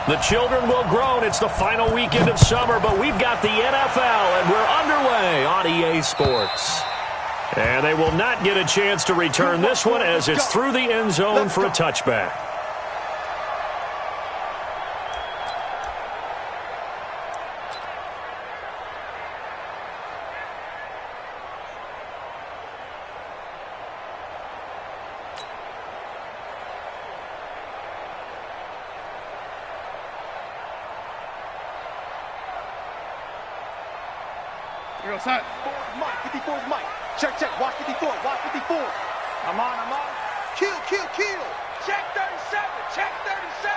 The children will groan. It's the final weekend of summer, but we've got the NFL, and we're underway on EA Sports. And they will not get a chance to return this one as it's through the end zone for a touchback. Mike, 54's Mike. Check, watch 54, watch 54. I'm on. Kill. Check 37, check 37.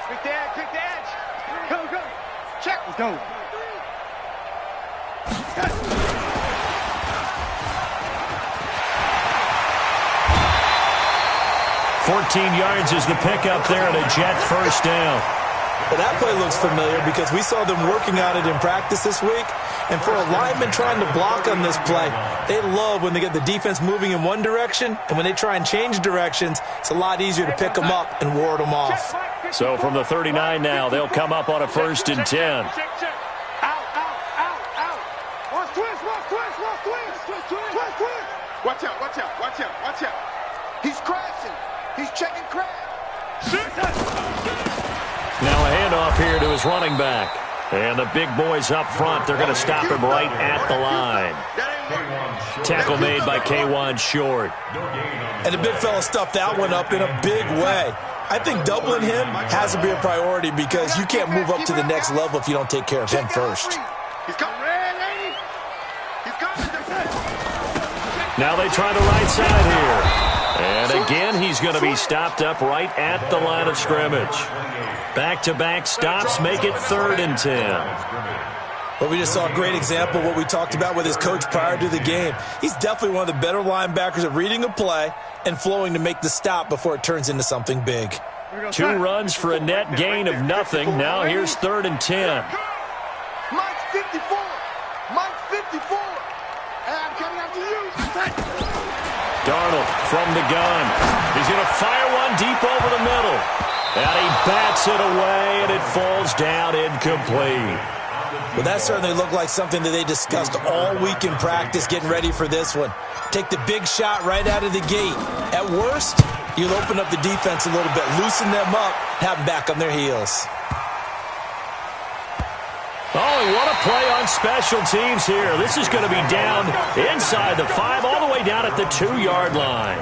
Quick the edge. Go. Check, let's go. 14 yards is the pickup there at a Jet first down. Well, that play looks familiar because we saw them working on it in practice this week. And for a lineman trying to block on this play, they love when they get the defense moving in one direction. And when they try and change directions, it's a lot easier to pick them up and ward them off. So from the 39 now, they'll come up on a 1st and 10. Out. Watch twist. Watch out. He's crashing. He's checking crash. Now a handoff here to his running back. And the big boys up front, they're going to stop him right at the line. Tackle made by K1 Short. And the big fella stuffed that one up in a big way. I think doubling him has to be a priority because you can't move up to the next level if you don't take care of him first. He's coming. Now they try the right side here. And again, he's going to be stopped up right at the line of scrimmage. Back-to-back stops make it 3rd and 10. Well, we just saw a great example of what we talked about with his coach prior to the game. He's definitely one of the better linebackers at reading a play and flowing to make the stop before it turns into something big. 2 runs for a net gain of nothing. Now here's 3rd and 10. Mike's 54. And I'm coming after you. Darnold from the gun. He's going to fire one deep over the middle. And he bats it away, and it falls down incomplete. Well, that certainly looked like something that they discussed all week in practice getting ready for this one. Take the big shot right out of the gate. At worst, you'll open up the defense a little bit, loosen them up, have them back on their heels. Oh, and what a play on special teams here. This is going to be down inside the 5, all the way down at the 2-yard line.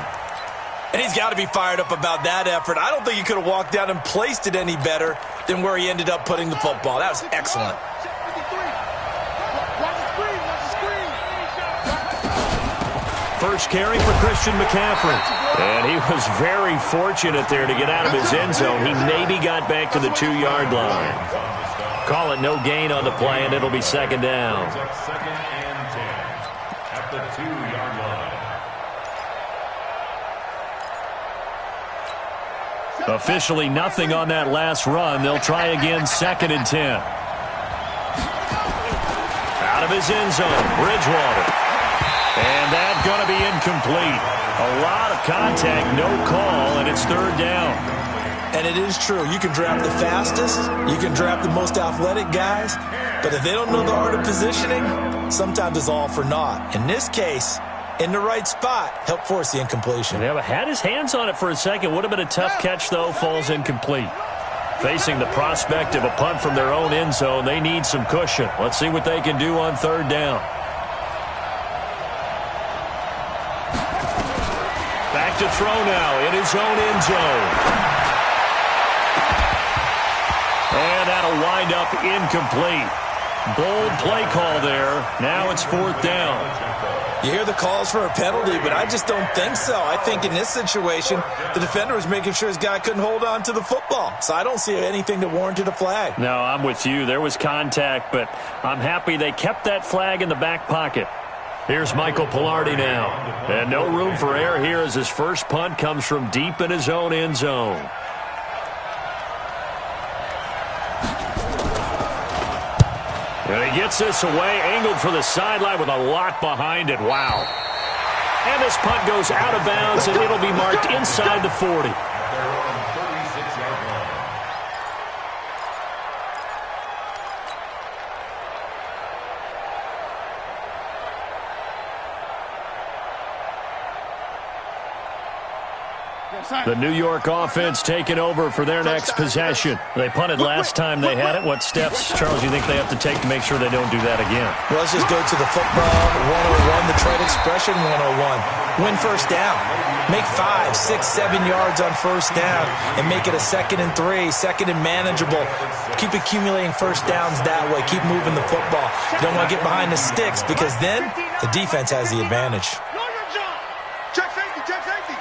And he's got to be fired up about that effort. I don't think he could have walked down and placed it any better than where he ended up putting the football. That was excellent. First carry for Christian McCaffrey. And he was very fortunate there to get out of his end zone. He maybe got back to the 2-yard line. Call it no gain on the play, and it'll be 2nd down. Second and 10 at the 2-yard line. Officially nothing on that last run. They'll try again, 2nd and 10. Out of his end zone, Bridgewater. And that's going to be incomplete. A lot of contact, no call, and it's 3rd down. And it is true. You can draft the fastest. You can draft the most athletic guys. But if they don't know the art of positioning, sometimes it's all for naught. In this case, in the right spot, help force the incompletion. Yeah, but had his hands on it for a second. Would have been a tough catch, though. Falls incomplete. Facing the prospect of a punt from their own end zone, they need some cushion. Let's see what they can do on 3rd down. Back to throw now in his own end zone. And that'll wind up incomplete. Bold play call there. Now it's 4th down. You hear the calls for a penalty, but I just don't think so. I think in this situation, the defender was making sure his guy couldn't hold on to the football. So I don't see anything that warranted a flag. No, I'm with you. There was contact, but I'm happy they kept that flag in the back pocket. Here's Michael Pilardi now. And no room for error here as his first punt comes from deep in his own end zone. And he gets this away, angled for the sideline with a lot behind it. Wow. And this punt goes out of bounds, and it'll be marked inside the 40. The New York offense taking over for their next possession. They punted last time they had it. What steps, Charles, you think they have to take to make sure they don't do that again? Well, let's just go to the football 101, the trade expression 101. Win first down. Make 5, 6, 7 yards on first down and make it a 2nd and 3, 2nd and manageable. Keep accumulating first downs that way. Keep moving the football. You don't want to get behind the sticks because then the defense has the advantage. Check safety, check safety.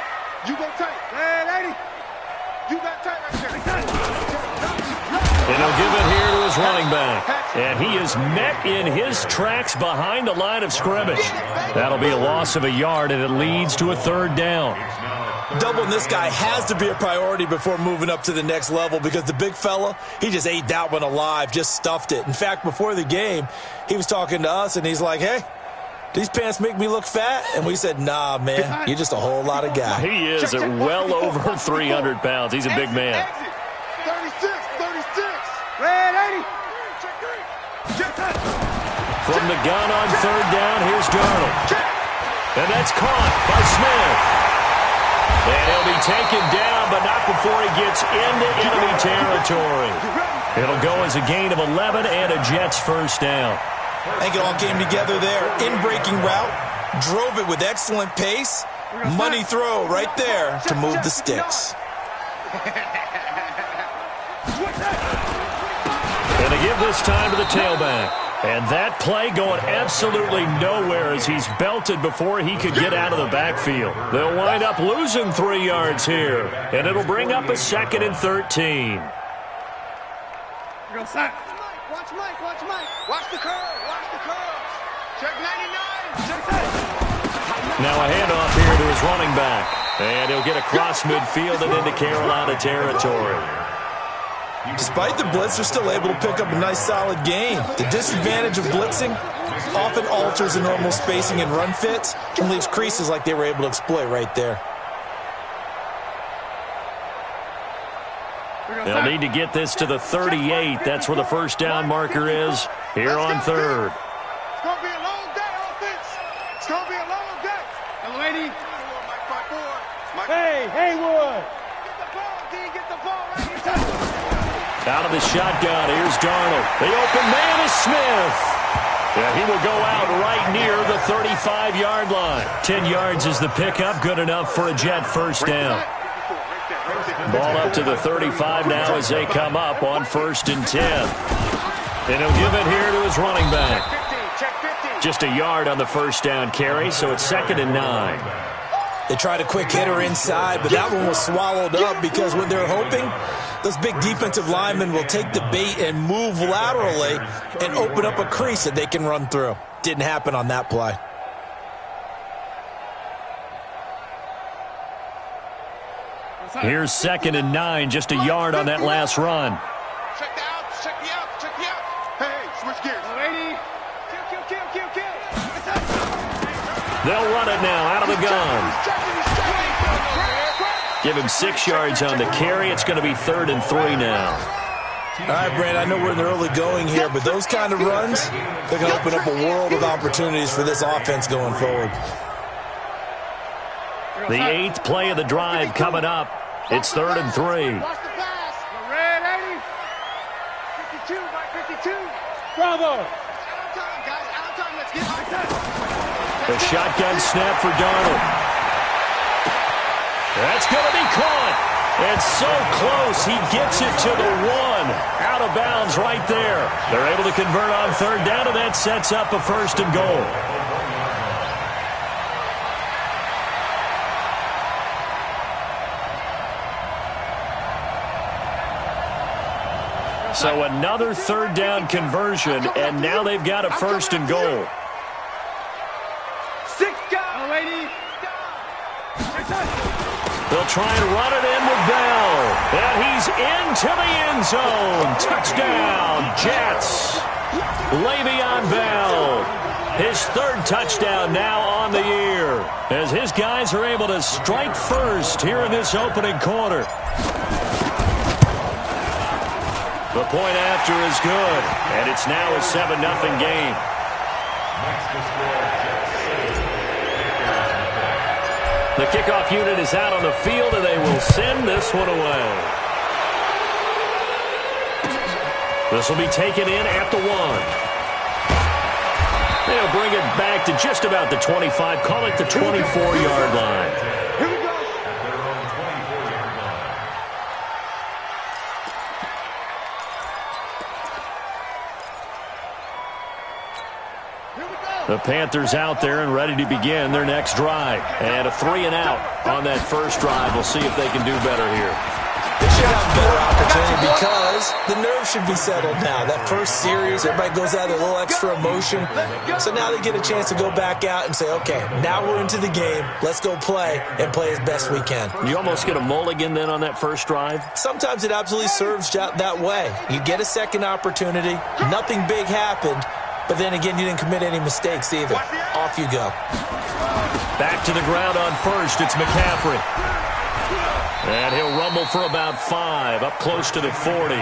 You go tight. Hey, lady. You got tight right there. And he'll give it here to his running back. And he is met in his tracks behind the line of scrimmage. That'll be a loss of a yard, and it leads to a 3rd down. Doubling this guy has to be a priority before moving up to the next level because the big fella, he just ate that one alive, just stuffed it. In fact, before the game, he was talking to us, and he's like, hey, these pants make me look fat? And we said, nah, man, you're just a whole lot of guy. He is at well over 300 pounds. He's a big man. 36, 36. Red 80. From the gun on 3rd down, here's Darnold. And that's caught by Smith. And he'll be taken down, but not before he gets into enemy territory. It'll go as a gain of 11 and a Jets first down. I think it all came together there. In-breaking route, drove it with excellent pace. Money throw right there to move the sticks. And they give this time to the tailback. And that play going absolutely nowhere as he's belted before he could get out of the backfield. They'll wind up losing 3 yards here. And it'll bring up a 2nd and 13. Watch Mike, watch Mike. Watch the curve, watch the curve. Check 99, check that. Now a handoff here to his running back. And he'll get across midfield and into Carolina territory. Despite the blitz, they're still able to pick up a nice solid gain. The disadvantage of blitzing often alters the normal spacing and run fits and leaves creases like they were able to exploit right there. They'll need to get this to the 38. That's where the first down marker is here on 3rd. It's going to be a long day, offense. It's going to be a long day. Hello, lady. Hey, Haywood. Get the ball, D. Get the ball right here. Out of the shotgun, here's Darnold. The open man is Smith. Yeah, he will go out right near the 35-yard line. 10 yards is the pickup, good enough for a Jet first down. Ball up to the 35 now as they come up on 1st and 10. And he'll give it here to his running back. Just a yard on the first down carry, so it's 2nd and 9. They tried a quick hitter inside, but that one was swallowed up because what they're hoping, those big defensive linemen will take the bait and move laterally and open up a crease that they can run through. Didn't happen on that play. Here's 2nd and 9, just a yard on that last run. Check the out, check the out, check the out. Hey, switch gears. Lady. Kill. They'll run it now out of the gun. Give him 6 yards on the carry. It's going to be 3rd and 3 now. All right, Brand, I know we're in the early going here, but those kind of runs, they're going to open up a world of opportunities for this offense going forward. The 8th play of the drive coming up. It's 3rd and 3. Watch the pass. Red 80. 52, Mike 52. Bravo. Out of time, guys. Out of time. Let's get it. The shotgun snap for Darnold. That's going to be caught. And so close, he gets it to the 1. Out of bounds right there. They're able to convert on 3rd down, and that sets up a 1st and goal. So another 3rd down conversion, and now they've got a 1st and goal. 6 guys. Lady. They'll try and run it in with Bell. And he's into the end zone. Touchdown, Jets. Le'Veon Bell. His 3rd touchdown now on the year, as his guys are able to strike first here in this opening quarter. The point after is good, and it's now a 7-0 game. The kickoff unit is out on the field, and they will send this one away. This will be taken in at the 1. They'll bring it back to just about the 25. Call it the 24-yard line. Here we go. At their own 24-yard line. Here we go. The Panthers out there and ready to begin their next drive. And a 3-and-out on that first drive. We'll see if they can do better here. They should have a better opportunity because the nerves should be settled now. That first series, everybody goes out with a little extra emotion. So now they get a chance to go back out and say, okay, now we're into the game. Let's go play and play as best we can. You almost get a mulligan then on that first drive? Sometimes it absolutely serves that way. You get a second opportunity. Nothing big happened. But then again, you didn't commit any mistakes either. Off you go. Back to the ground on first. It's McCaffrey. And he'll rumble for about 5, up close to the 40. He's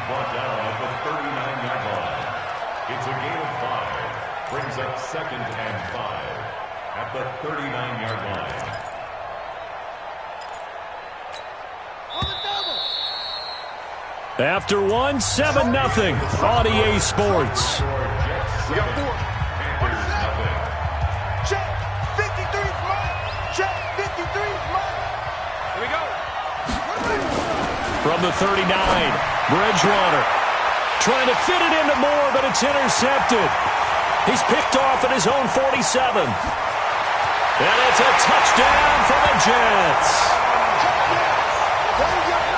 brought down at the 39-yard line. It's a gain of 5. Brings up 2nd and 5 at the 39-yard line. After 1, 7-0 on EA Sports. We got 4. Check. 53's mine. Check. 53's mine. Here we go. From the 39, Bridgewater trying to fit it into Moore, but it's intercepted. He's picked off at his own 47. And it's a touchdown for the Jets.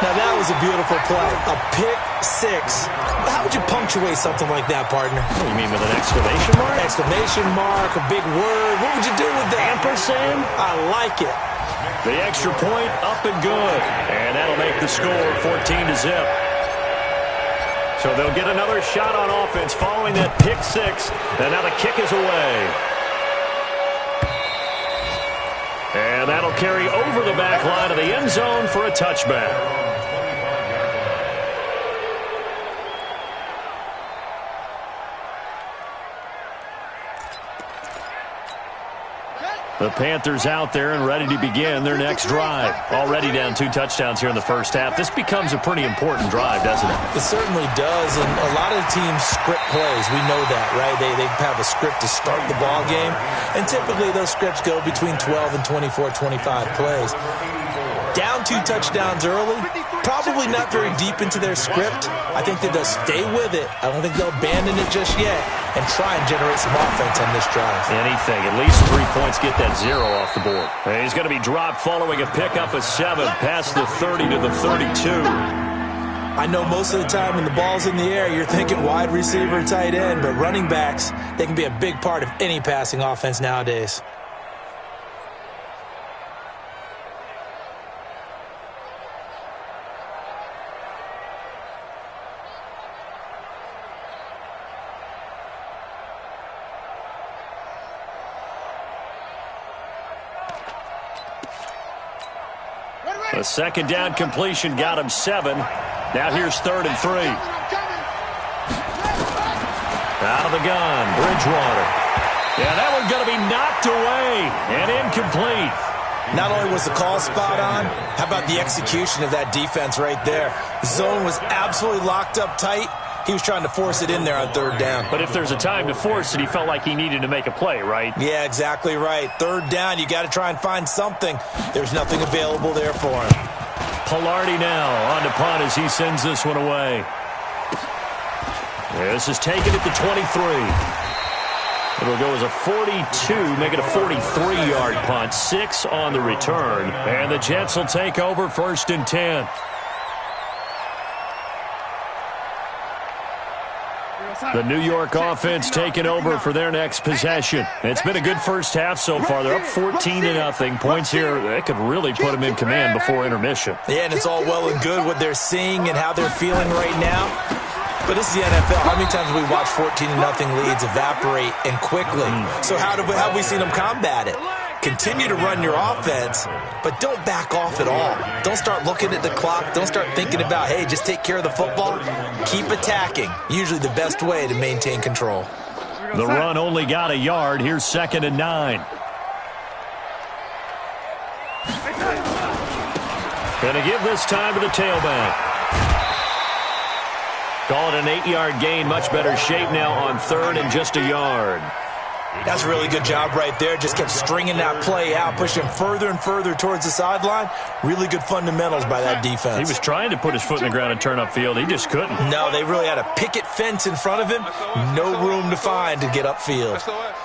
Now, that was a beautiful play. A pick 6. How would you punctuate something like that, partner? What do you mean, with an exclamation mark? Exclamation mark, a big word. What would you do with that? Ampersand? I like it. The extra point up and good. And that'll make the score 14-0. So they'll get another shot on offense following that pick 6. And now the kick is away. And that'll carry over the back line of the end zone for a touchback. The Panthers out there and ready to begin their next drive. Already down 2 touchdowns here in the first half. This becomes a pretty important drive, doesn't it? It certainly does, and a lot of teams script plays. We know that, right? They have a script to start the ball game, and typically those scripts go between 12 and 24, 25 plays. Down 2 touchdowns early, probably not very deep into their script. I think that they'll stay with it. I don't think they'll abandon it just yet and try and generate some offense on this drive. Anything. At least 3 points, get that 0 off the board. And he's going to be dropped following a pickup of 7 past the 30 to the 32. I know most of the time when the ball's in the air, you're thinking wide receiver, tight end, but running backs, they can be a big part of any passing offense nowadays. A second down completion got him 7. Now here's 3rd and 3. Out of the gun, Bridgewater. Yeah, that one's going to be knocked away and incomplete. Not only was the call spot on, how about the execution of that defense right there? The zone was absolutely locked up tight. He was trying to force it in there on 3rd down. But if there's a time to force it, he felt like he needed to make a play, right? Yeah, exactly right. 3rd down, you got to try and find something. There's nothing available there for him. Pilardi now on to punt as he sends this one away. This is taken at the 23. It'll go as a 42, make it a 43-yard punt. 6 on the return. And the Jets will take over 1st and 10. The New York offense taking over for their next possession. It's been a good first half so far. They're up 14-0. Points here, they could really put them in command before intermission. Yeah, and it's all well and good what they're seeing and how they're feeling right now. But this is the NFL. How many times have we watched 14-0 leads evaporate and quickly? So how have we seen them combat it? Continue to run your offense, but don't back off at all. Don't start looking at the clock. Don't start thinking about, hey, just take care of the football. Keep attacking. Usually the best way to maintain control. The run only got a yard. Here's 2nd and 9. Going to give this time to the tailback. Call it an 8-yard gain. Much better shape now on third and just a yard. That's a really good job right there. Just kept stringing that play out, pushing further and further towards the sideline. Really good fundamentals by that defense. He was trying to put his foot in the ground and turn upfield. He just couldn't. No, they really had a picket fence in front of him. No room to find to get upfield. SOS.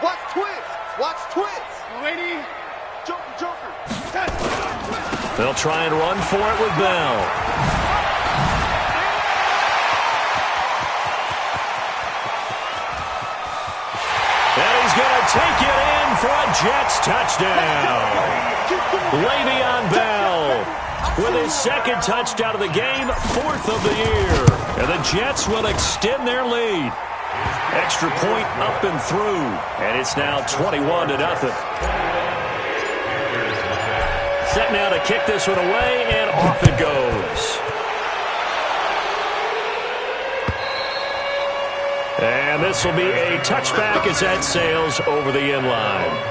Watch twist. Lady. Joker. They'll try and run for it with Bell. And he's going to take it in for a Jets touchdown. Le'Veon Bell with his second touchdown of the game, 4th of the year. And the Jets will extend their lead. Extra point up and through. And it's now 21-0. Set now to kick this one away, and off it goes. And this will be a touchback as that sails over the end line.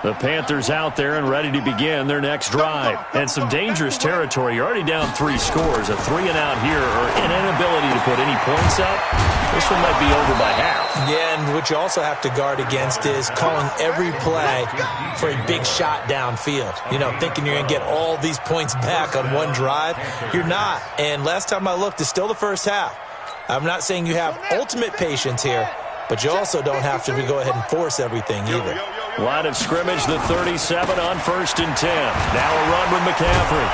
The Panthers out there and ready to begin their next drive. And some dangerous territory. You're already down 3 scores. A 3-and-out here or an inability to put any points up. This one might be over by half. Yeah, and what you also have to guard against is calling every play for a big shot downfield. You know, thinking you're going to get all these points back on one drive. You're not. And last time I looked, it's still the first half. I'm not saying you have ultimate patience here, but you also don't have to go ahead and force everything either. Line of scrimmage, the 37 on 1st and 10. Now a run with McCaffrey.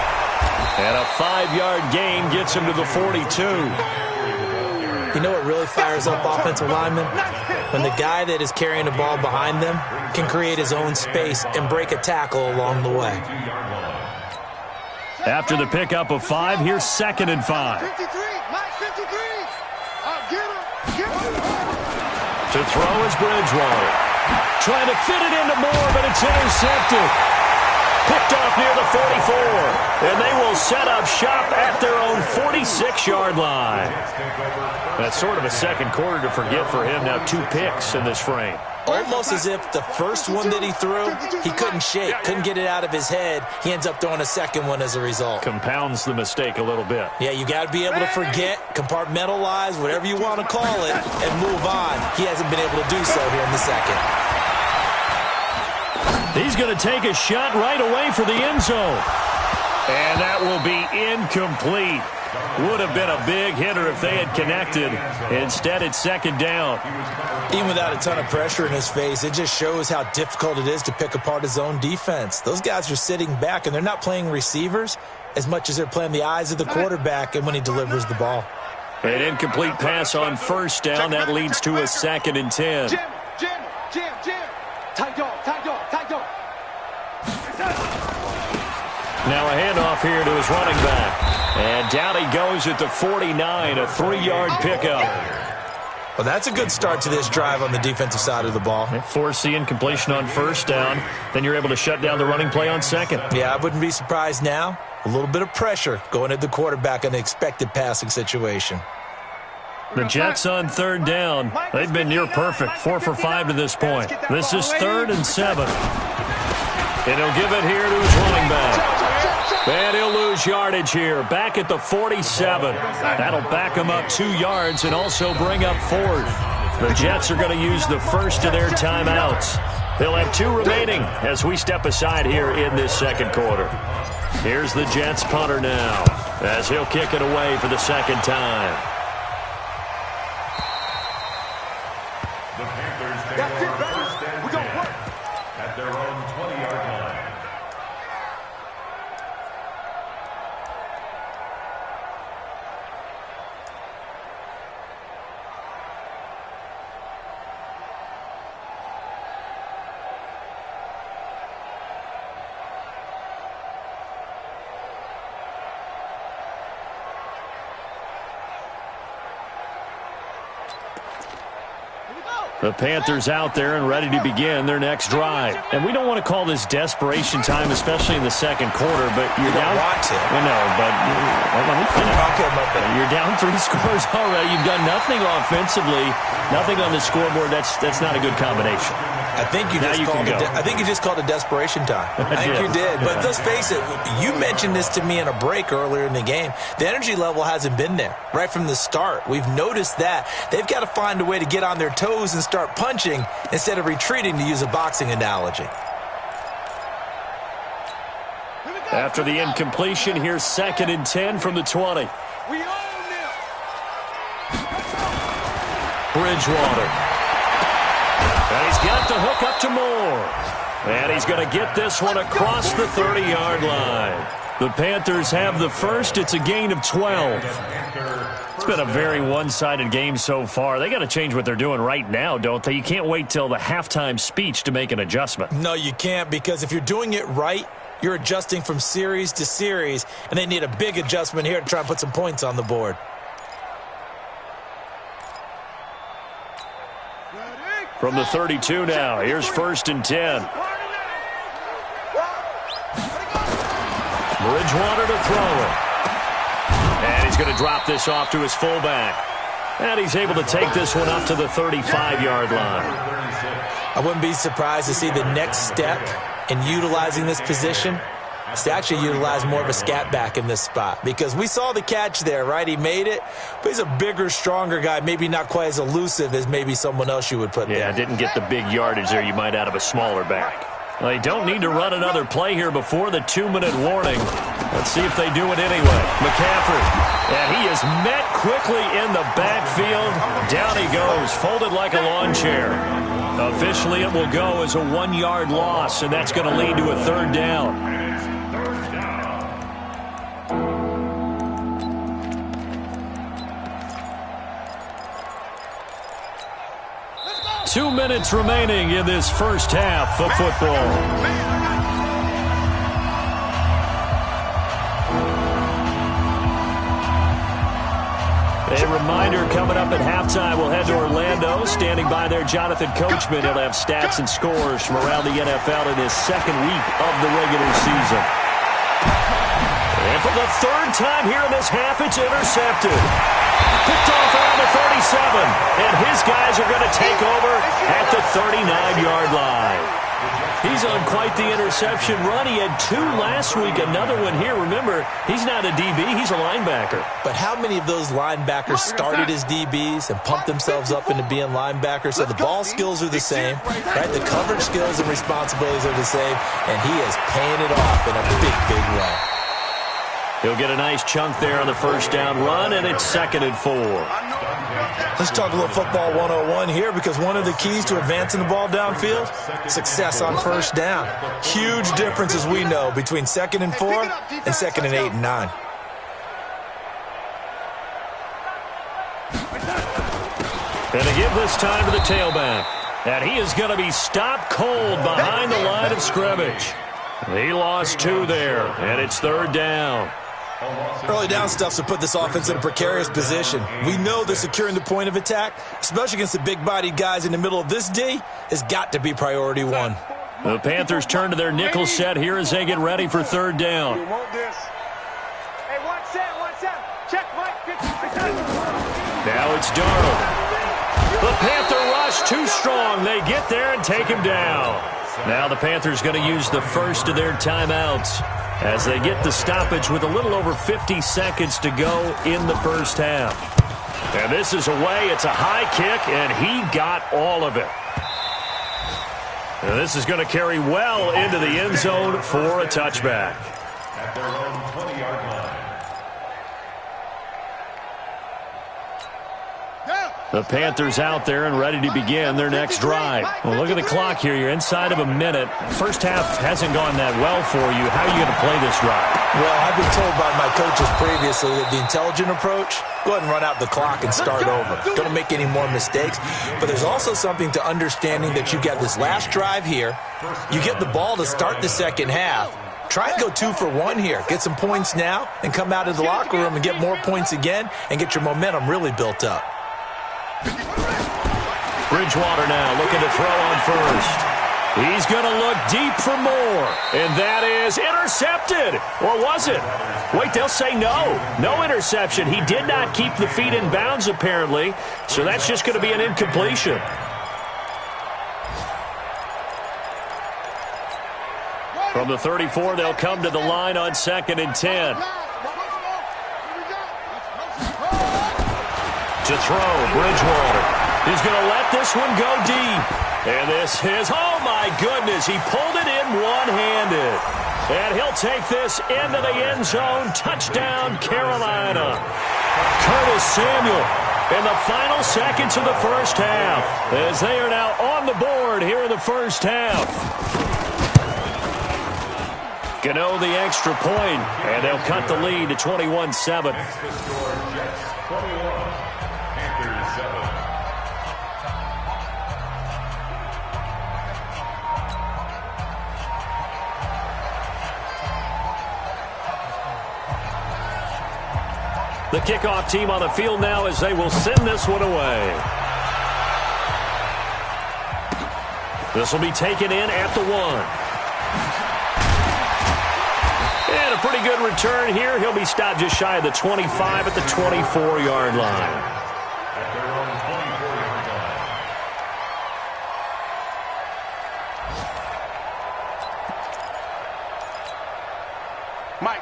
And a 5-yard gain gets him to the 42. You know what really fires up offensive linemen? When the guy that is carrying the ball behind them can create his own space and break a tackle along the way. After the pickup of 5, here's 2nd and 5. 53, Mike 53. Get him. To throw is Bridgewater. Trying to fit it into Moore, but it's intercepted. Picked off near the 44. And they will set up shop at their own 46-yard line. That's sort of a second quarter to forget for him. Now 2 picks in this frame. Almost as if the first one that he threw, he couldn't shake, couldn't get it out of his head. He ends up throwing a second one as a result. Compounds the mistake a little bit. Yeah, you got to be able to forget, compartmentalize, whatever you want to call it, and move on. He hasn't been able to do so here in the second. He's going to take a shot right away for the end zone. And that will be incomplete. Would have been a big hitter if they had connected. Instead, it's 2nd down. Even without a ton of pressure in his face, it just shows how difficult it is to pick apart his own defense. Those guys are sitting back, and they're not playing receivers as much as they're playing the eyes of the quarterback and when he delivers the ball. An incomplete pass on 1st down. That leads to a 2nd and 10. Jim. Tight dog. Now a handoff here to his running back. And down he goes at the 49, a 3-yard pickup. Well, that's a good start to this drive on the defensive side of the ball. Force the incompletion on 1st down. Then you're able to shut down the running play on 2nd. Yeah, I wouldn't be surprised now. A little bit of pressure going at the quarterback in the expected passing situation. The Jets on 3rd down. They've been near perfect, 4 for 5 to this point. This is 3rd and 7. And he'll give it here to his running back. And he'll lose yardage here. Back at the 47. That'll back him up 2 yards and also bring up 4th. The Jets are going to use the first of their timeouts. They'll have 2 remaining as we step aside here in this second quarter. Here's the Jets punter now as he'll kick it away for the 2nd time. The Panthers take over 1st and 10 at their own 20-yard line. The Panthers out there and ready to begin their next drive. And we don't want to call this desperation time, especially in the second quarter, but you're down. Want to. I know, but let me finish. Okay. You're down 3 scores already. You've done nothing offensively, nothing on the scoreboard. That's not a good combination. I think you just called it desperation time. I think you did. But let's face it, you mentioned this to me in a break earlier in the game. The energy level hasn't been there right from the start. We've noticed that. They've got to find a way to get on their toes and start punching instead of retreating, to use a boxing analogy. After the incompletion, here's 2nd and 10 from the 20. Bridgewater. And he's got the hook up to Moore. And he's going to get this one across the 30-yard line. The Panthers have the first. It's a gain of 12. It's been a very one-sided game so far. They got to change what they're doing right now, don't they? You can't wait till the halftime speech to make an adjustment. No, you can't, because if you're doing it right, you're adjusting from series to series, and they need a big adjustment here to try and put some points on the board. From the 32 now, here's 1st and 10. Bridgewater to throw it. And he's going to drop this off to his fullback. And he's able to take this one up to the 35-yard line. I wouldn't be surprised to see the next step in utilizing this position is to actually utilize more of a scat back in this spot, because we saw the catch there, right? He made it, but he's a bigger, stronger guy, maybe not quite as elusive as maybe someone else you would put there. Yeah, didn't get the big yardage there you might out of a smaller back. Well, they don't need to run another play here before the 2-minute warning. Let's see if they do it anyway. McCaffrey, and he is met quickly in the backfield. Down he goes, folded like a lawn chair. Officially, it will go as a 1-yard loss, and that's going to lead to a 3rd down. 2 minutes remaining in this first half of football. A reminder, coming up at halftime, we'll head to Orlando. Standing by there, Jonathan Coachman. He'll have stats and scores from around the NFL in his 2nd week of the regular season. And for the 3rd time here in this half, it's intercepted. Picked off around the 37, and his guys are going to take over at the 39-yard line. He's on quite the interception run. He had 2 last week, another one here. Remember, he's not a DB, he's a linebacker. But how many of those linebackers started as DBs and pumped themselves up into being linebackers? So the ball skills are the same, right? The coverage skills and responsibilities are the same, and he is paying it off in a big, big way. He'll get a nice chunk there on the 1st down run, and it's 2nd and 4. Let's talk a little football 101 here, because one of the keys to advancing the ball downfield, success on 1st down. Huge difference, as we know, between 2nd and 4 and 2nd and 8 and 9. And to give this time to the tailback. And he is going to be stopped cold behind the line of scrimmage. He lost 2 there, and it's 3rd down. Early down stuff to put this offense in a precarious position. We know that securing the point of attack, especially against the big-bodied guys in the middle of this D, has got to be priority 1. The Panthers turn to their nickel set here as they get ready for 3rd down. You want this? Hey, 1-7. Check, Mike. Now it's Darnold. The Panther rush too strong. They get there and take him down. Now the Panthers going to use the first of their timeouts as they get the stoppage with a little over 50 seconds to go in the first half. And this is away. It's a high kick, and he got all of it. And this is going to carry well into the end zone for a touchback. At their own 20-yard line. The Panthers out there and ready to begin their next drive. Well, look at the clock here. You're inside of a minute. First half hasn't gone that well for you. How are you going to play this drive? Well, I've been told by my coaches previously that the intelligent approach, go ahead and run out the clock and start over. Don't make any more mistakes. But there's also something to understanding that you got this last drive here. You get the ball to start the second half. Try and go 2 for 1 here. Get some points now and come out of the locker room and get more points again and get your momentum really built up. Bridgewater now looking to throw on first. He's going to look deep for more. And that is intercepted. Or was it? Wait, they'll say no. No interception. He did not keep the feet in bounds, apparently. So that's just going to be an incompletion. From the 34, they'll come to the line on 2nd and 10. To throw, Bridgewater. He's going to let this one go deep. And this is, oh my goodness, he pulled it in one-handed. And he'll take this into the end zone. Touchdown, Carolina. Curtis Samuel in the final seconds of the first half, as they are now on the board here in the first half. Gano the extra point, and they'll cut the lead to 21-7. The kickoff team on the field now as they will send this one away. This will be taken in at the 1. And a pretty good return here. He'll be stopped just shy of the 25 at the 24-yard line.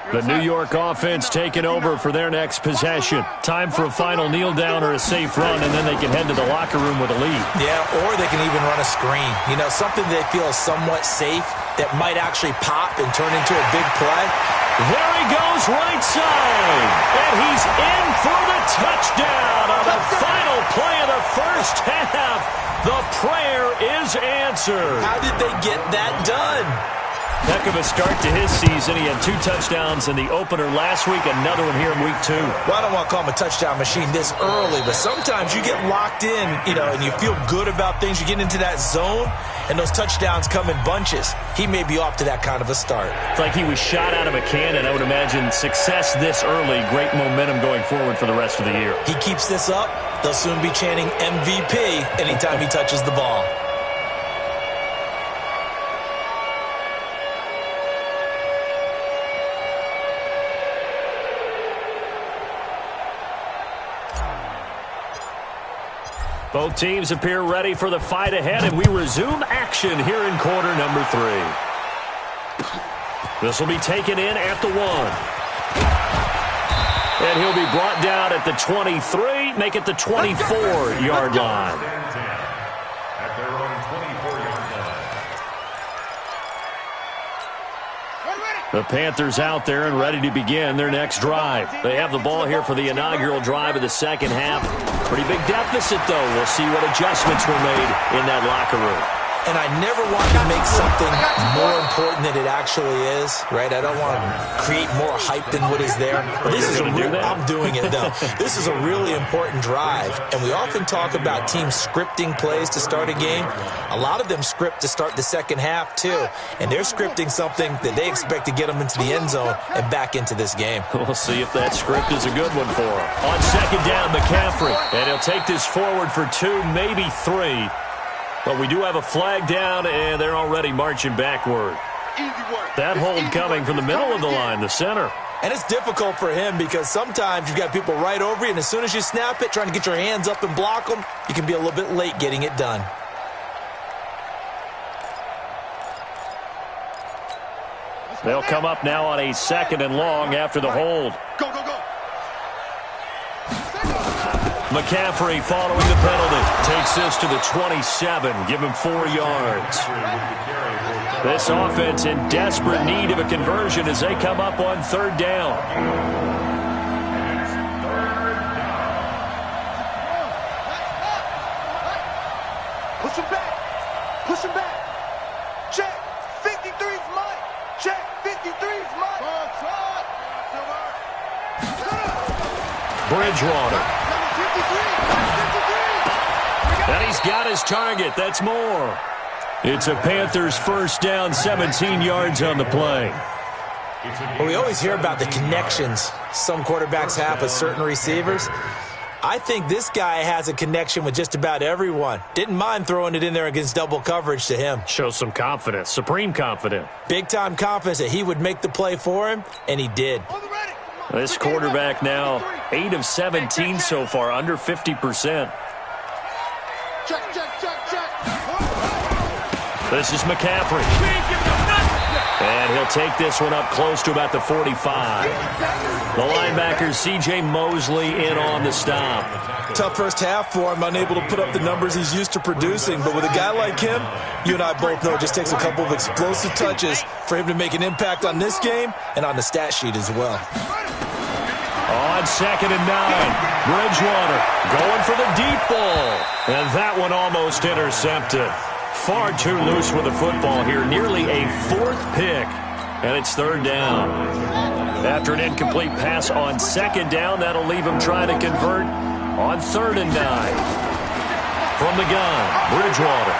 The New York offense taking over for their next possession. Time for a final kneel down or a safe run, and then they can head to the locker room with a lead. Yeah, or they can even run a screen. You know, something they feel is somewhat safe that might actually pop and turn into a big play. There he goes, right side. And he's in for the touchdown on the final play of the first half. The prayer is answered. How did they get that done? Heck of a start to his season. He had 2 touchdowns in the opener last week, another one here in week 2. Well, I don't want to call him a touchdown machine this early, but sometimes you get locked in, you know, and you feel good about things. You get into that zone, and those touchdowns come in bunches. He may be off to that kind of a start. It's like he was shot out of a cannon. I would imagine success this early, great momentum going forward for the rest of the year. He keeps this up, they'll soon be chanting MVP anytime he touches the ball. Both teams appear ready for the fight ahead, and we resume action here in quarter number 3. This will be taken in at the 1. And he'll be brought down at the 23, make it the 24-yard line. At their own 24-yard line. The Panthers out there and ready to begin their next drive. They have the ball here for the inaugural drive of the second half. Pretty big deficit, though. We'll see what adjustments were made in that locker room. And I never want to make something more important than it actually is, right? I don't want to create more hype than what is there. But this is a real, I'm doing it, though. This is a really important drive. And we often talk about teams scripting plays to start a game. A lot of them script to start the second half, too. And they're scripting something that they expect to get them into the end zone and back into this game. We'll see if that script is a good one for them. On second down, McCaffrey. And he'll take this forward for 2, maybe 3. But we do have a flag down, and they're already marching backward. That hold coming from the middle of the line, the center. And it's difficult for him because sometimes you've got people right over you, and as soon as you snap it, trying to get your hands up and block them, you can be a little bit late getting it done. They'll come up now on a 2nd and long after the hold. Go, go, go. McCaffrey following the penalty. Takes this to the 27. Give him 4 yards. This offense in desperate need of a conversion as they come up on 3rd down. Push him back. Push him back. Check. 53's mine. Check. 53's mine. Bridgewater. And he's got his target. That's more. It's a Panthers first down, 17 yards on the play. Well, we always hear about the connections some quarterbacks have with certain receivers. I think this guy has a connection with just about everyone. Didn't mind throwing it in there against double coverage to him. Shows some confidence, supreme confidence. Big-time confidence that he would make the play for him, and he did. This quarterback now 8 of 17 so far, under 50%. Check. This is McCaffrey. And he'll take this one up close to about the 45. The linebacker, C.J. Mosley, in on the stop. Tough first half for him, unable to put up the numbers he's used to producing. But with a guy like him, you and I both know it just takes a couple of explosive touches for him to make an impact on this game and on the stat sheet as well. On 2nd and 9, Bridgewater going for the deep ball. And that one almost intercepted. Far too loose with the football here. Nearly a 4th pick. And it's 3rd down. After an incomplete pass on 2nd down, that'll leave him trying to convert on 3rd and 9. From the gun, Bridgewater.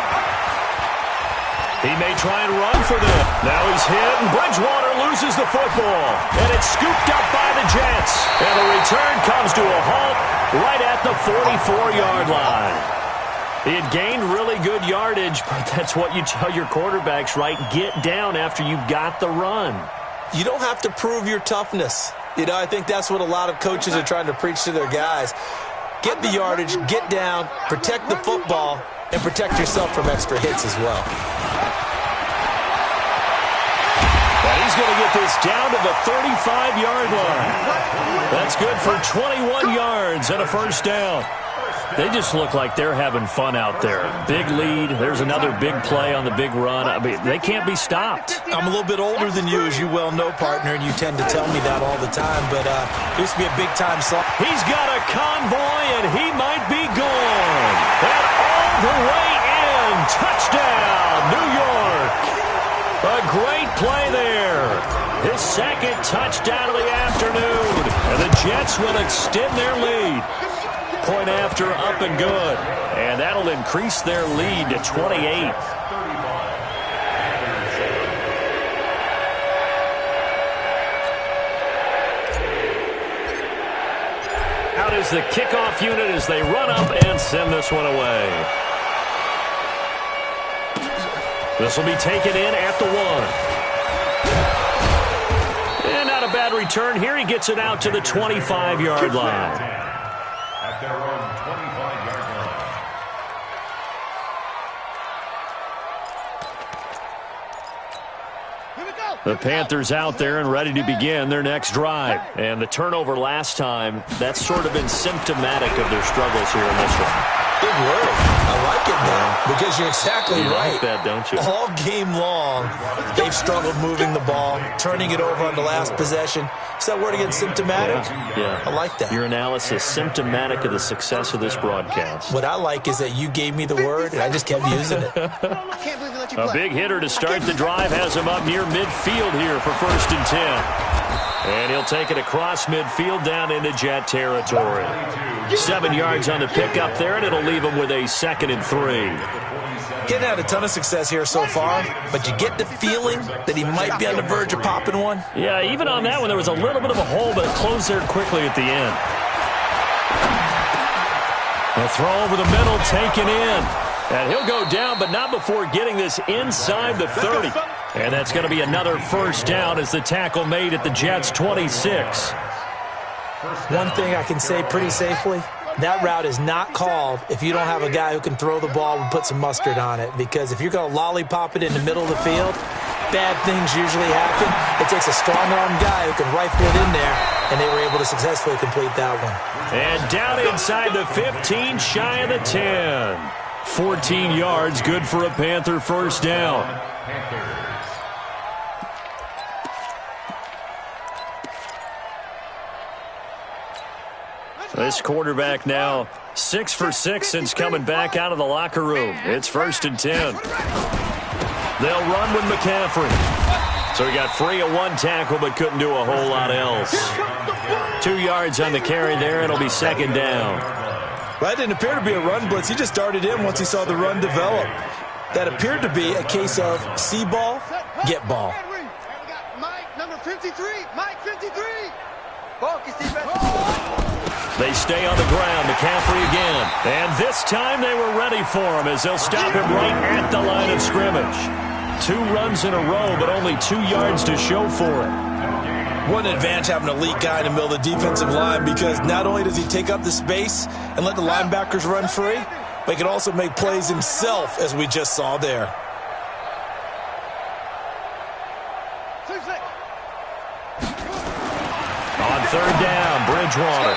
He may try and run for them. Now he's hit, and Bridgewater loses the football. And it's scooped up by the Jets. And the return comes to a halt right at the 44-yard line. He had gained really good yardage, but that's what you tell your quarterbacks, right? Get down after you got the run. You don't have to prove your toughness. You know, I think that's what a lot of coaches are trying to preach to their guys. Get the yardage, get down, protect the football, and protect yourself from extra hits as well. And he's going to get this down to the 35-yard line. That's good for 21 yards and a 1st down. They just look like they're having fun out there. Big lead. There's another big play on the big run. I mean, they can't be stopped. I'm a little bit older than you, as you well know, partner, and you tend to tell me that all the time, but it used to be a big-time slot. He's got a convoy, and he might be gone. And all the way in. Touchdown, New York. A great play there. His 2nd touchdown of the afternoon. And the Jets will extend their lead. Point after, up and good. And that'll increase their lead to 28. Out is the kickoff unit as they run up and send this one away. This will be taken in at the 1. And not a bad return here. He gets it out to the 25-yard line. At their own 25-yard line. The Panthers out there and ready to begin their next drive. And the turnover last time, that's sort of been symptomatic of their struggles here in this one. Big word. I like it now because you're exactly right. Like that, don't you? All game long, they've struggled moving the ball, turning it over on the last possession. Is that word again, symptomatic? Yeah. I like that. Your analysis, symptomatic of the success of this broadcast. What I like is that you gave me the word, and I just kept using it. A big hitter to start the drive has him up near midfield here for 1st and 10. And he'll take it across midfield down into Jet territory. 7 yards on the pickup there, and it'll leave him with a 2nd and 3. Getting had a ton of success here so far, but you get the feeling that he might be on the verge of popping one. Yeah, even on that one, there was a little bit of a hole, but it closed there quickly at the end. The throw over the middle, taken in. And he'll go down, but not before getting this inside the 30. And that's going to be another 1st down as the tackle made at the Jets' 26. One thing I can say pretty safely, that route is not called if you don't have a guy who can throw the ball and put some mustard on it. Because if you're going to lollipop it in the middle of the field, bad things usually happen. It takes a strong-armed guy who can rifle it in there, and they were able to successfully complete that one. And down inside the 15, shy of the 10. 14 yards, good for a Panther 1st down. This quarterback now 6 for 6 since coming back out of the locker room. It's 1st and 10. They'll run with McCaffrey. So he got free of 1 tackle but couldn't do a whole lot else. 2 yards on the carry there. It'll be 2nd down. That didn't appear to be a run blitz. He just darted in once he saw the run develop. That appeared to be a case of see ball, get ball. Mike, number 53. Mike, 53. Focus, defense. They stay on the ground. McCaffrey again. And this time they were ready for him as they'll stop him right at the line of scrimmage. 2 runs in a row, but only 2 yards to show for it. What an advantage having an elite guy in the middle of the defensive line, because not only does he take up the space and let the linebackers run free, but he can also make plays himself, as we just saw there. On 3rd down, Bridgewater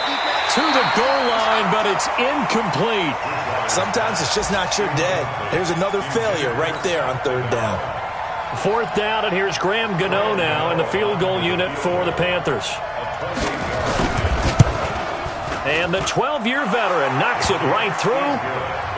to the goal line, but it's incomplete. Sometimes it's just not your day. There's another failure right there on 3rd down. 4th down, and here's Graham Gano now in the field goal unit for the Panthers. And the 12-year veteran knocks it right through,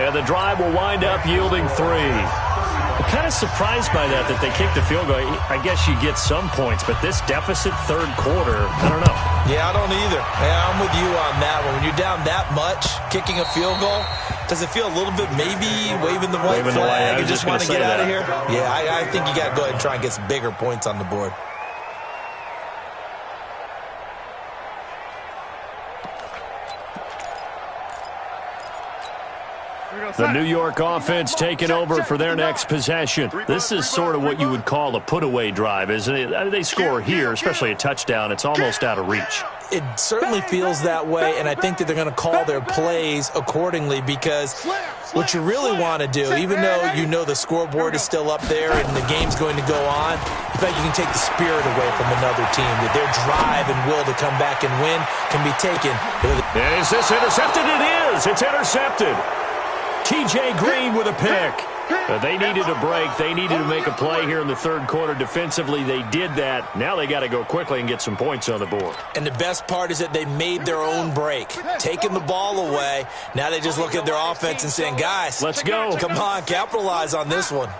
and the drive will wind up yielding 3. I'm kind of surprised by that they kicked the field goal. I guess you get some points, but this deficit 3rd quarter, I don't know. Yeah, I don't either. Yeah, I'm with you on that one. When you're down that much, kicking a field goal, does it feel a little bit maybe waving the white flag and just want to get out of here? Yeah, I think you got to go ahead and try and get some bigger points on the board. The New York offense taking over for their next possession. This is sort of what you would call a put-away drive, isn't it? They score here, especially a touchdown. It's almost out of reach. It certainly feels that way, and I think that they're going to call their plays accordingly, because what you really want to do, even though you know the scoreboard is still up there and the game's going to go on, in fact, you can take the spirit away from another team, that their drive and will to come back and win can be taken. Is this intercepted? It is. It's intercepted. T.J. Green with a pick. They needed a break. They needed to make a play here in the 3rd quarter. Defensively, they did that. Now they got to go quickly and get some points on the board. And the best part is that they made their own break, taking the ball away. Now they just look at their offense and saying, guys, let's go. Come on, capitalize on this one.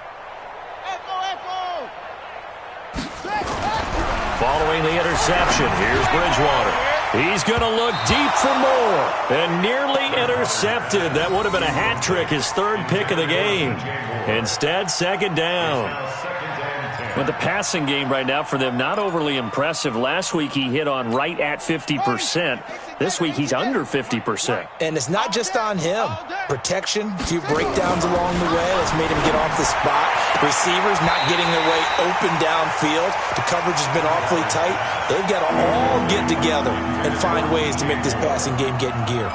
Following the interception, here's Bridgewater. He's going to look deep for more, and nearly intercepted. That would have been a hat trick, his 3rd pick of the game. Instead, 2nd down. But the passing game right now for them, not overly impressive. Last week he hit on right at 50%. This week he's under 50%. And it's not just on him. Protection, a few breakdowns along the way that's made him get off the spot. Receivers not getting their way open downfield. The coverage has been awfully tight. They've got to all get together and find ways to make this passing game get in gear.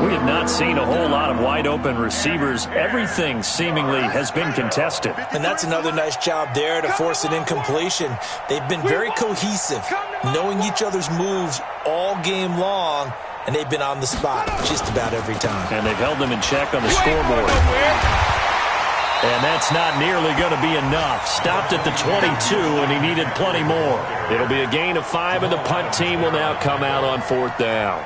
We have not seen a whole lot of wide-open receivers. Everything seemingly has been contested. And that's another nice job there to force an incompletion. They've been very cohesive, knowing each other's moves all game long, and they've been on the spot just about every time. And they've held them in check on the scoreboard. And that's not nearly going to be enough. Stopped at the 22, and he needed plenty more. It'll be a gain of 5, and the punt team will now come out on 4th down.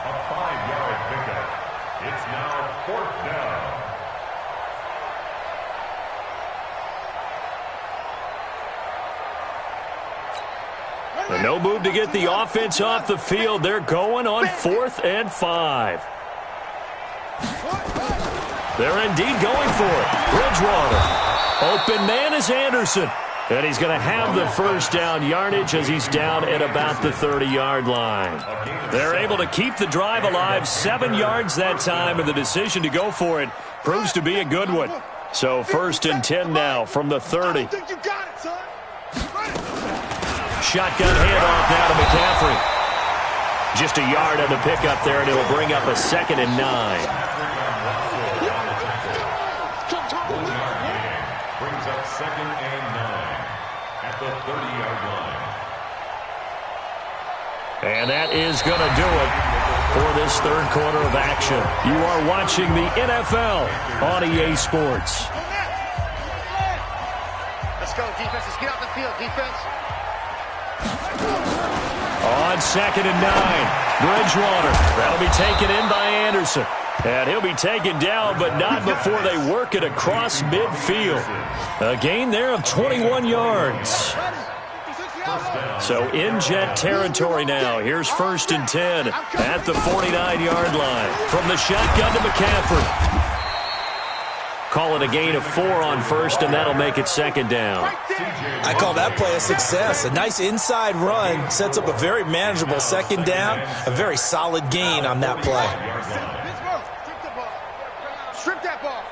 And no move to get the offense off the field. They're going on 4th and 5. They're indeed going for it. Bridgewater. Open man is Anderson. And he's going to have the 1st down yardage as he's down at about the 30-yard line. They're able to keep the drive alive, 7 yards that time, and the decision to go for it proves to be a good one. So 1st and 10 now from the 30. Shotgun handoff now to McCaffrey. Just a yard on the pickup there, and it'll bring up a 2nd and 9. Brings up 2nd and 9 at the 30-yard line. And that is going to do it for this 3rd quarter of action. You are watching the NFL on EA Sports. Let's go, defense. Let's get off the field, defense. On 2nd and 9, Bridgewater. That'll be taken in by Anderson. And he'll be taken down, but not before they work it across midfield. A gain there of 21 yards. So in jet territory now. Here's 1st and 10 at the 49-yard line. From the shotgun to McCaffrey. Call it a gain of 4 on first, and that'll make it second down. I call that play a success. A nice inside run sets up a very manageable second down, a very solid gain on that play. Strip that ball.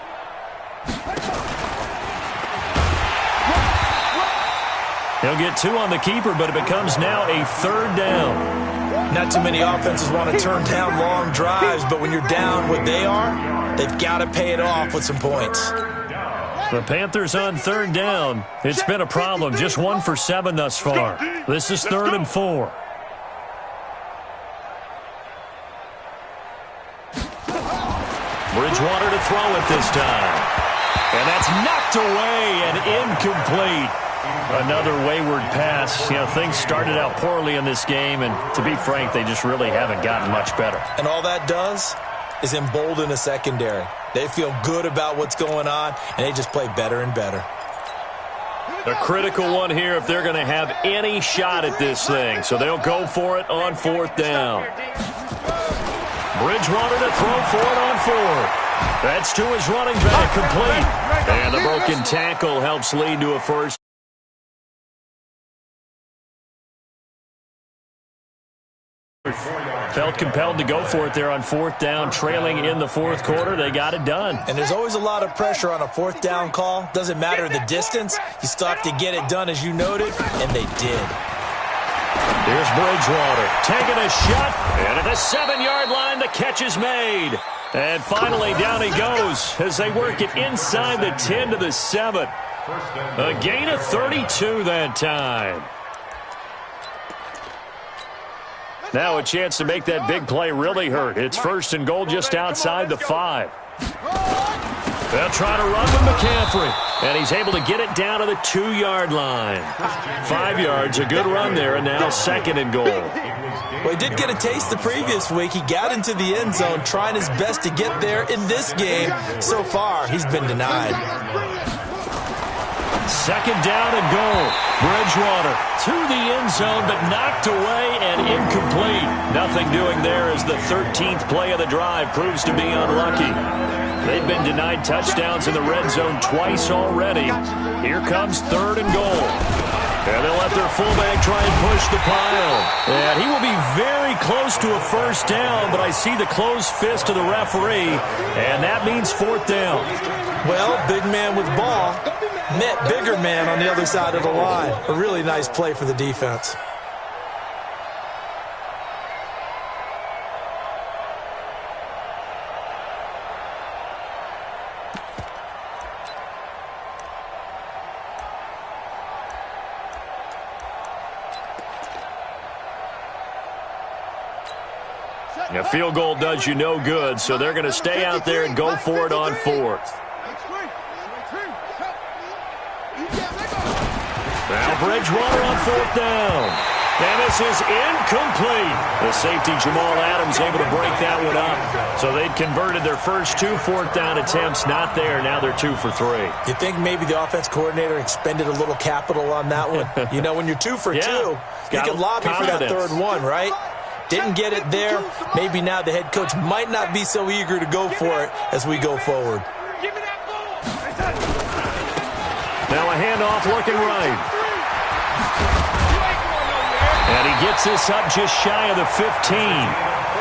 He'll get 2 on the keeper, but it becomes now a third down. Not too many offenses want to turn down long drives, but when you're down what they are, they've got to pay it off with some points. The Panthers on third down. It's been a problem. Just 1 for 7 thus far. This is 3rd and 4. Bridgewater to throw it this time. And that's knocked away and incomplete. Another wayward pass. You know, things started out poorly in this game, and to be frank, they just really haven't gotten much better. And all that does is embolden a secondary. They feel good about what's going on, and they just play better and better. A critical one here if they're going to have any shot at this thing. So they'll go for it on 4th down. Bridgewater to throw for it on 4th. That's to his running back, complete. And the broken tackle helps lead to a first. Felt compelled to go for it there on 4th down, trailing in the 4th quarter. They got it done. And there's always a lot of pressure on a 4th down call. Doesn't matter the distance. You still have to get it done, as you noted, and they did. Here's Bridgewater taking a shot, and at the 7-yard line, the catch is made. And finally, down he goes as they work it inside the 10 to the 7. A gain of 32 that time. Now a chance to make that big play really hurt. It's 1st and goal just outside the 5. They'll try to run with McCaffrey, and he's able to get it down to the 2-yard line. 5 yards, a good run there, and now 2nd and goal. Well, he did get a taste the previous week. He got into the end zone, trying his best to get there in this game. So far, he's been denied. 2nd down and goal. Bridgewater to the end zone, but knocked away and incomplete. Nothing doing there as the 13th play of the drive proves to be unlucky. They've been denied touchdowns in the red zone twice already. Here comes 3rd and goal. And they'll let their fullback try and push the pile. And he will be very close to a first down, but I see the closed fist of the referee, and that means 4th down. Well, big man with ball met bigger man on the other side of the line. A really nice play for the defense. A field goal does you no good, so they're going to stay out there and go for it on 4th. Now Bridgewater on 4th down. And this is incomplete. The safety, Jamal Adams, able to break that one up. So they'd converted their first 2 4th down attempts. Not there. Now they're 2 for 3. You think maybe the offense coordinator expended a little capital on that one? You know, when you're 2 for 2, you can lobby for that 3rd one, right? Didn't get it there. Maybe now the head coach might not be so eager to go for it as we go forward. Now a handoff looking right. And he gets this up just shy of the 15.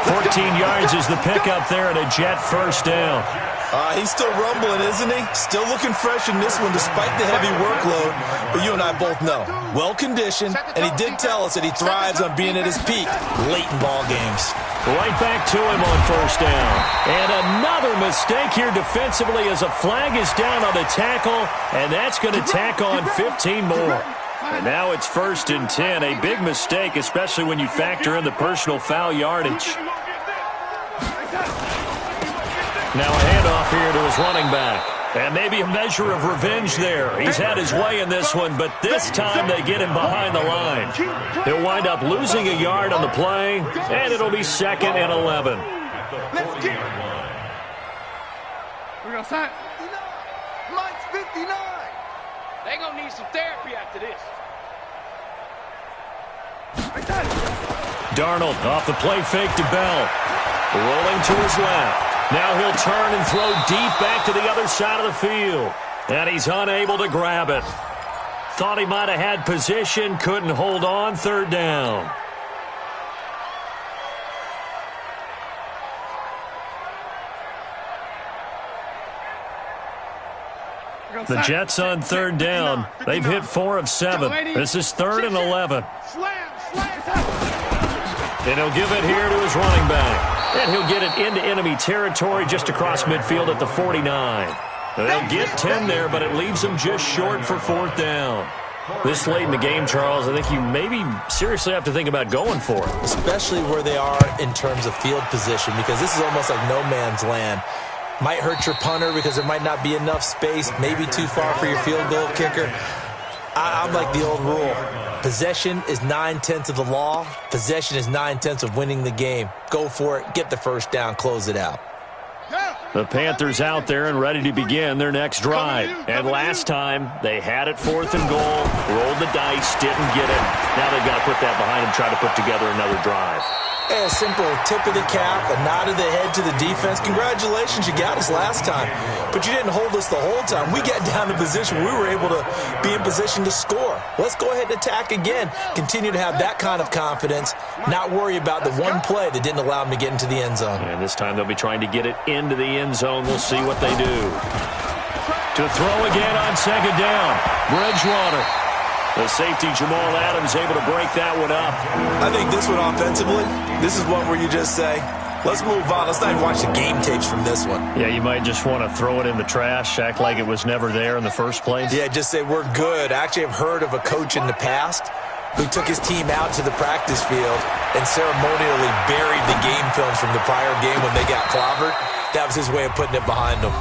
14 yards is the pickup there and a Jet first down. He's still rumbling, isn't he? Still looking fresh in this one despite the heavy workload. But you and I both know, well-conditioned, and he did tell us that he thrives on being at his peak late in ball games. Right back to him on first down. And another mistake here defensively as a flag is down on the tackle, and that's going to tack on 15 more. And now it's 1st and 10. A big mistake, especially when you factor in the personal foul yardage. Now a handoff here to his running back. And maybe a measure of revenge there. He's had his way in this one, but this time they get him behind the line. He'll wind up losing a yard on the play, and it'll be 2nd and 11. Let's get it. We're going to sign. Mike's 59. They're going to need some therapy after this. Darnold off the play fake to Bell. Rolling to his left. Now he'll turn and throw deep back to the other side of the field. And he's unable to grab it. Thought he might have had position, couldn't hold on, third down. The Jets on third down. They've hit 4 of 7. This is 3rd and 11. And he'll give it here to his running back. And he'll get it into enemy territory just across midfield at the 49. They'll get 10 there, but it leaves them just short for 4th down. This late in the game, Charles, I think you maybe seriously have to think about going for it. Especially where they are in terms of field position, because this is almost like no man's land. Might hurt your punter because there might not be enough space, maybe too far for your field goal kicker. I'm like the old rule. Possession is 9/10 of the law. Possession is 9/10 of winning the game. Go for it, get the first down, close it out. The Panthers out there and ready to begin their next drive. And last time, they had it 4th and goal, rolled the dice, didn't get it. Now they've got to put that behind them, try to put together another drive. A simple tip of the cap, a nod of the head to the defense. Congratulations, you got us last time. But you didn't hold us the whole time. We got down in position. We were able to be in position to score. Let's go ahead and attack again. Continue to have that kind of confidence, not worry about the one play that didn't allow them to get into the end zone. And this time they'll be trying to get it into the end zone. We'll see what they do. To throw again on 2nd down. Bridgewater. The safety, Jamal Adams, able to break that one up. I think this one offensively, this is one where you just say, let's move on. Let's not even watch the game tapes from this one. Yeah, you might just want to throw it in the trash, act like it was never there in the first place. Yeah, just say we're good. I actually have heard of a coach in the past who took his team out to the practice field and ceremonially buried the game films from the prior game when they got clobbered. That was his way of putting it behind them.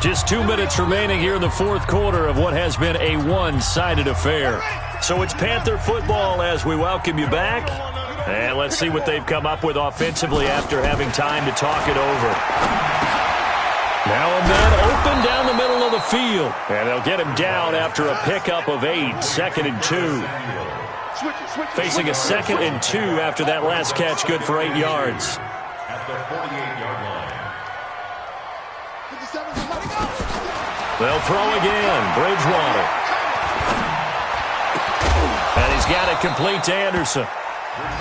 Just 2 minutes remaining here in the 4th quarter of what has been a one-sided affair. So it's Panther football as we welcome you back. And let's see what they've come up with offensively after having time to talk it over. Now a man open down the middle of the field. And they'll get him down after a pickup of 8, 2nd and 2. Facing a 2nd and 2 after that last catch, good for 8 yards. At the 48-yard line. They'll throw again. Bridgewater. And he's got it complete to Anderson.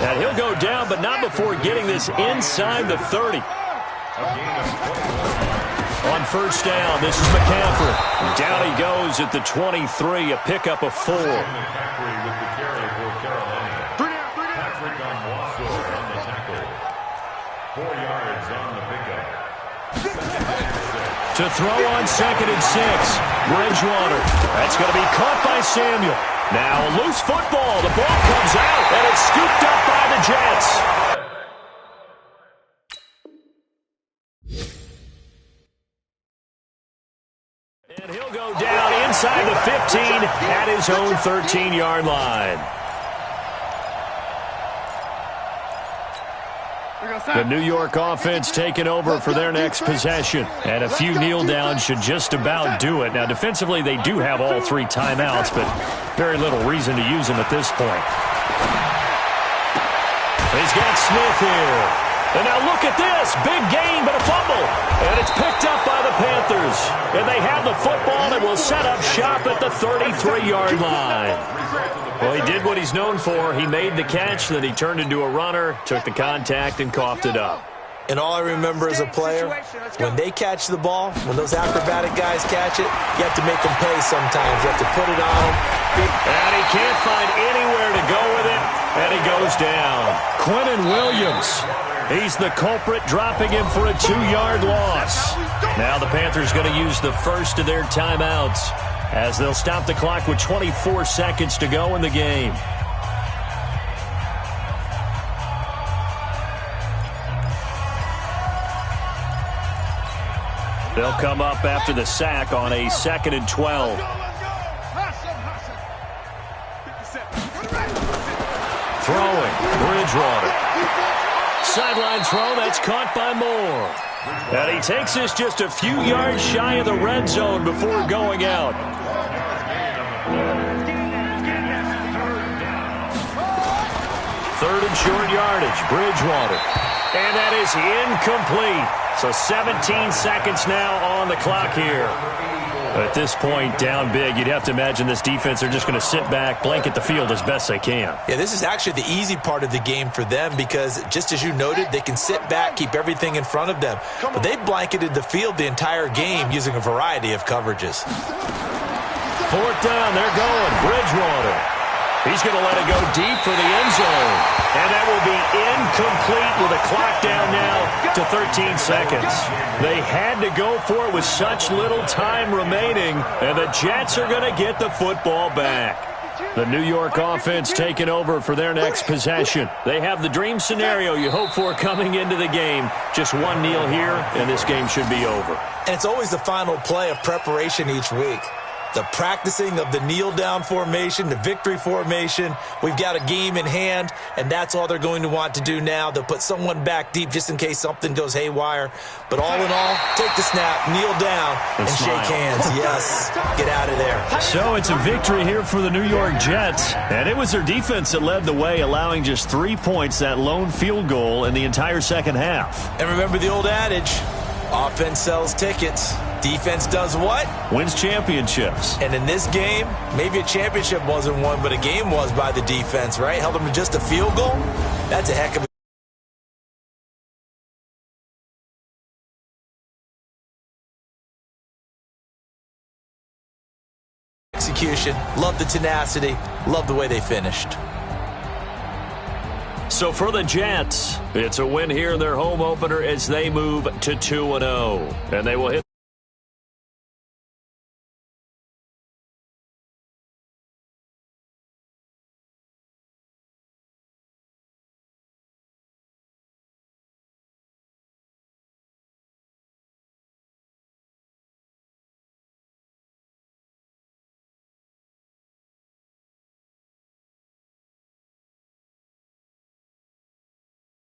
And he'll go down, but not before getting this inside the 30. On 1st down, this is McCaffrey. Down he goes at the 23, a pickup of 4. To throw on 2nd and 6. Bridgewater. That's going to be caught by Samuel. Now a loose football. The ball comes out, and it's scooped up by the Jets. And he'll go down inside the 15 at his own 13-yard line. The New York offense taking over for their next possession. And a few kneel downs should just about do it. Now, defensively, they do have all 3 timeouts, but very little reason to use them at this point. He's got Smith here. And now look at this. Big gain, but a fumble. And it's picked up by the Panthers. And they have the football and will set up shop at the 33-yard line. Well, he did what he's known for. He made the catch, then he turned into a runner, took the contact, and coughed it up. And all I remember as a player, when they catch the ball, when those acrobatic guys catch it, you have to make them pay sometimes. You have to put it on them. And he can't find anywhere to go with it, and he goes down. Quinnen Williams, he's the culprit, dropping him for a 2-yard loss. Now the Panthers going to use the first of their timeouts as they'll stop the clock with 24 seconds to go in the game. They'll come up after the sack on a 2nd and 12. Throwing, Bridgewater. Sideline throw, that's caught by Moore. And he takes this just a few yards shy of the red zone before going out. Third and short yardage, Bridgewater. And that is incomplete. So 17 seconds now on the clock here. At this point, down big, you'd have to imagine this defense are just going to sit back, blanket the field as best they can. Yeah, this is actually the easy part of the game for them because, just as you noted, they can sit back, keep everything in front of them. But they've blanketed the field the entire game using a variety of coverages. Fourth down, they're going. Bridgewater. He's going to let it go deep for the end zone. And that will be incomplete with a clock down now to 13 seconds. They had to go for it with such little time remaining, and the Jets are going to get the football back. The New York offense taking over for their next possession. They have the dream scenario you hope for coming into the game. Just one kneel here, and this game should be over. And it's always the final play of preparation each week. The practicing of the kneel-down formation, the victory formation. We've got a game in hand, and that's all they're going to want to do now. They'll put someone back deep just in case something goes haywire. But all in all, take the snap, kneel down, and shake hands. Yes, get out of there. So it's a victory here for the New York Jets, and it was their defense that led the way, allowing just 3 points, that lone field goal in the entire second half. And remember the old adage, offense sells tickets. Defense does what? Wins championships. And in this game, maybe a championship wasn't won, but a game was by the defense, right? Held them to just a field goal. That's a heck of a execution. Love the tenacity. Love the way they finished. So for the Jets, it's a win here in their home opener as they move to 2-0. And they will hit